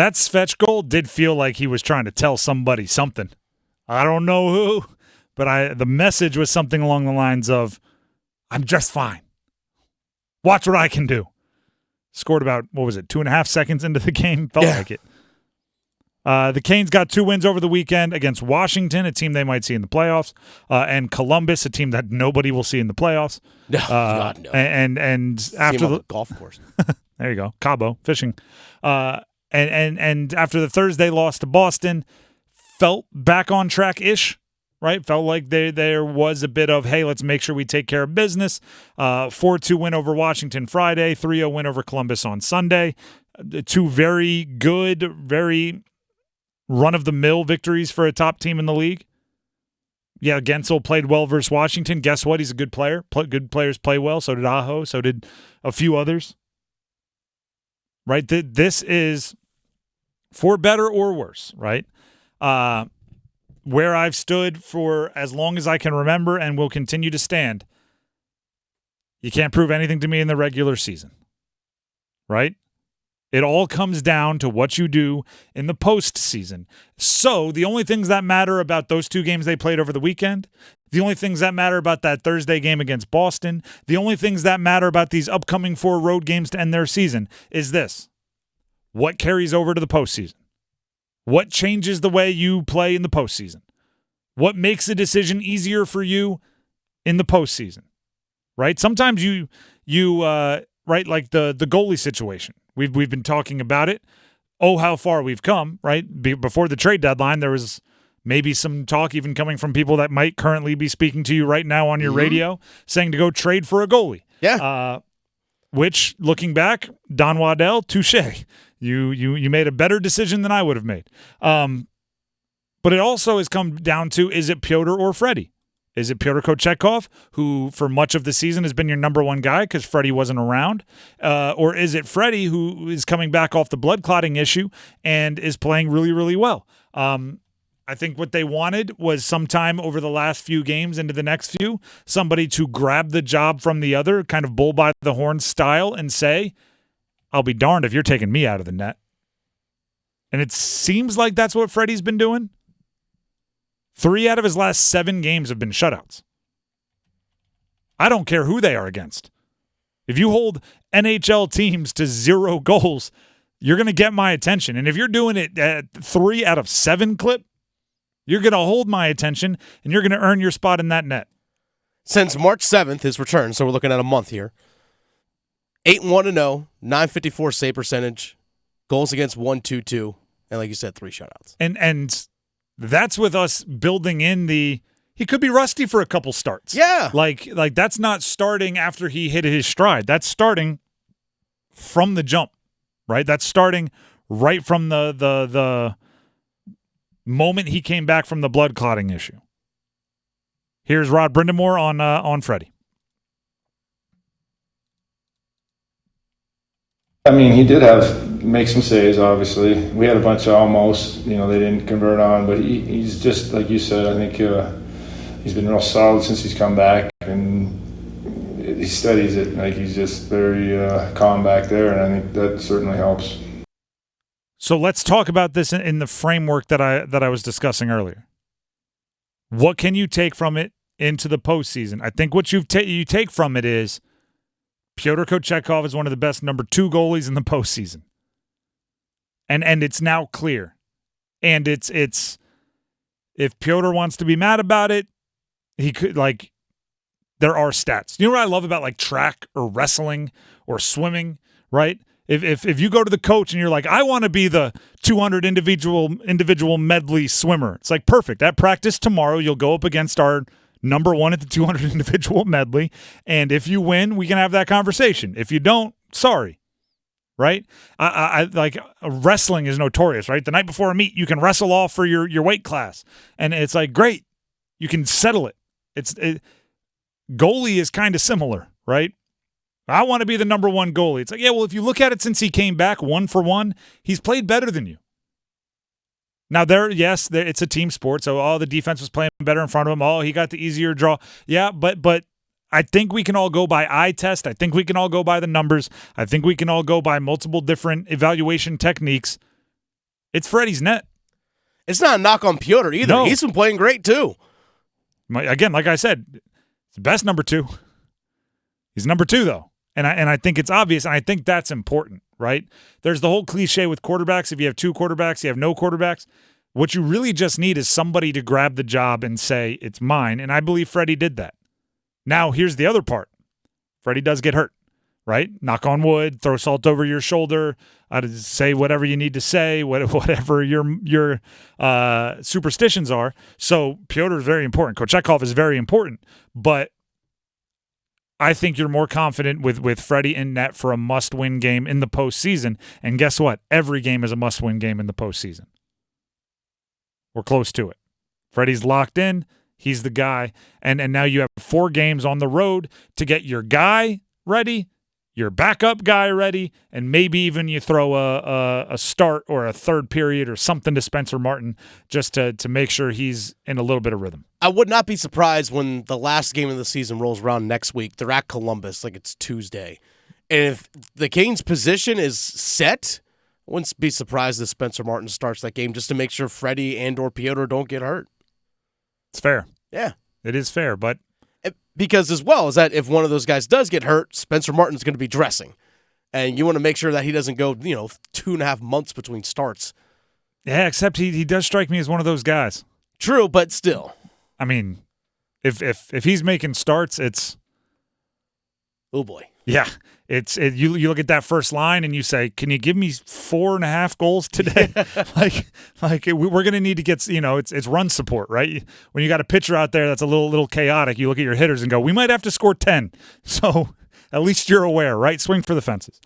That Svech goal did feel like he was trying to tell somebody something. I don't know who, but the message was something along the lines of, I'm just fine. Watch what I can do. Scored about, 2.5 seconds into the game? Felt like it. The Canes got 2 wins over the weekend against Washington, a team they might see in the playoffs, and Columbus, a team that nobody will see in the playoffs. No, God, no. And after the golf course, there you go, Cabo fishing. And after the Thursday loss to Boston, felt back on track-ish. Right, felt like there was a bit of, hey, let's make sure we take care of business. 4-2 win over Washington Friday, 3-0 win over Columbus on Sunday. 2 very good, very run-of-the-mill victories for a top team in the league. Yeah, Guentzel played well versus Washington. Guess what? He's a good player. Good players play well. So did Aho. So did a few others. Right? This is for better or worse, right? Where I've stood for as long as I can remember and will continue to stand. You can't prove anything to me in the regular season. Right? It all comes down to what you do in the postseason. So the only things that matter about those 2 games they played over the weekend, the only things that matter about that Thursday game against Boston, the only things that matter about these upcoming 4 road games to end their season is this. What carries over to the postseason? What changes the way you play in the postseason? What makes a decision easier for you in the postseason? Right? Sometimes you right, like the goalie situation. We've been talking about it. Oh, how far we've come, right? Before the trade deadline, there was maybe some talk even coming from people that might currently be speaking to you right now on your radio saying to go trade for a goalie. Yeah. Which, looking back, Don Waddell, touche. You made a better decision than I would have made. But it also has come down to, is it Pyotr or Freddy? Is it Pyotr Kochetkov, who for much of the season has been your number 1 guy because Freddy wasn't around? Or is it Freddy, who is coming back off the blood clotting issue and is playing really, really well? I think what they wanted was sometime over the last few games into the next few, somebody to grab the job from the other, kind of bull by the horn style, and say, I'll be darned if you're taking me out of the net. And it seems like that's what Freddy's been doing. 3 out of his last 7 games have been shutouts. I don't care who they are against. If you hold NHL teams to 0 goals, you're going to get my attention. And if you're doing it at 3 out of 7 clip, you're going to hold my attention, and you're going to earn your spot in that net. Since March 7th, his return, so we're looking at a month here. 8-1-0, .954 save percentage, goals against 1-2-2, and like you said, 3 shutouts. And that's with us building in he could be rusty for a couple starts. Yeah. Like that's not starting after he hit his stride. That's starting from the jump, right? That's starting right from the moment he came back from the blood clotting issue. Here's Rod Brind'Amour on Freddy. I mean, he did make some saves, obviously. We had a bunch of almost, they didn't convert on, but he's just, like you said, I think he's been real solid since he's come back, and he studies it. Like, he's just very calm back there, and I think that certainly helps. So let's talk about this in the framework that I was discussing earlier. What can you take from it into the postseason? I think what you take from it is Pyotr Kochetkov is one of the best number 2 goalies in the postseason. And it's now clear. And it's if Pyotr wants to be mad about it, he could, there are stats. You know what I love about track or wrestling or swimming, right? If you go to the coach and you're like, I want to be the 200 individual medley swimmer, it's like, perfect. At practice tomorrow, you'll go up against our number 1 at the 200 individual medley, and if you win, we can have that conversation. If you don't, sorry, right? I like wrestling is notorious, right? The night before a meet, you can wrestle off for your weight class, and it's like, great, you can settle it. Goalie is kind of similar, right? I want to be the number 1 goalie. It's like, yeah, well, if you look at it since he came back 1 for 1, he's played better than you. Now, it's a team sport, so the defense was playing better in front of him. He got the easier draw. Yeah, but I think we can all go by eye test. I think we can all go by the numbers. I think we can all go by multiple different evaluation techniques. It's Freddy's net. It's not a knock on Pyotr either. No. He's been playing great too. Again, like I said, it's the best number 2. He's number 2 though, and I think it's obvious, and I think that's important, right? There's the whole cliche with quarterbacks. If you have 2 quarterbacks, you have no quarterbacks. What you really just need is somebody to grab the job and say, it's mine. And I believe Freddy did that. Now, here's the other part. Freddy does get hurt, right? Knock on wood, throw salt over your shoulder, say whatever you need to say, whatever your superstitions are. So Pyotr is very important. Kochetkov is very important. But I think you're more confident with Freddy in net for a must-win game in the postseason. And guess what? Every game is a must-win game in the postseason. We're close to it. Freddy's locked in. He's the guy. And now you have 4 games on the road to get your guy ready, your backup guy ready, and maybe even you throw a start or a third period or something to Spencer Martin just to make sure he's in a little bit of rhythm. I would not be surprised when the last game of the season rolls around next week. They're at Columbus, like it's Tuesday. And if the Canes' position is set, I wouldn't be surprised if Spencer Martin starts that game just to make sure Freddy and or Pyotr don't get hurt. It's fair. Yeah. It is fair, but because as well is that if one of those guys does get hurt, Spencer Martin's going to be dressing. And you want to make sure that he doesn't go, 2.5 months between starts. Yeah, except he does strike me as one of those guys. True, but still. I mean, if he's making starts, it's oh boy. Yeah. You look at that first line and you say, can you give me 4.5 goals today? We're going to need to get, it's run support, right? When you got a pitcher out there that's a little chaotic, you look at your hitters and go, we might have to score 10. So at least you're aware, right? Swing for the fences.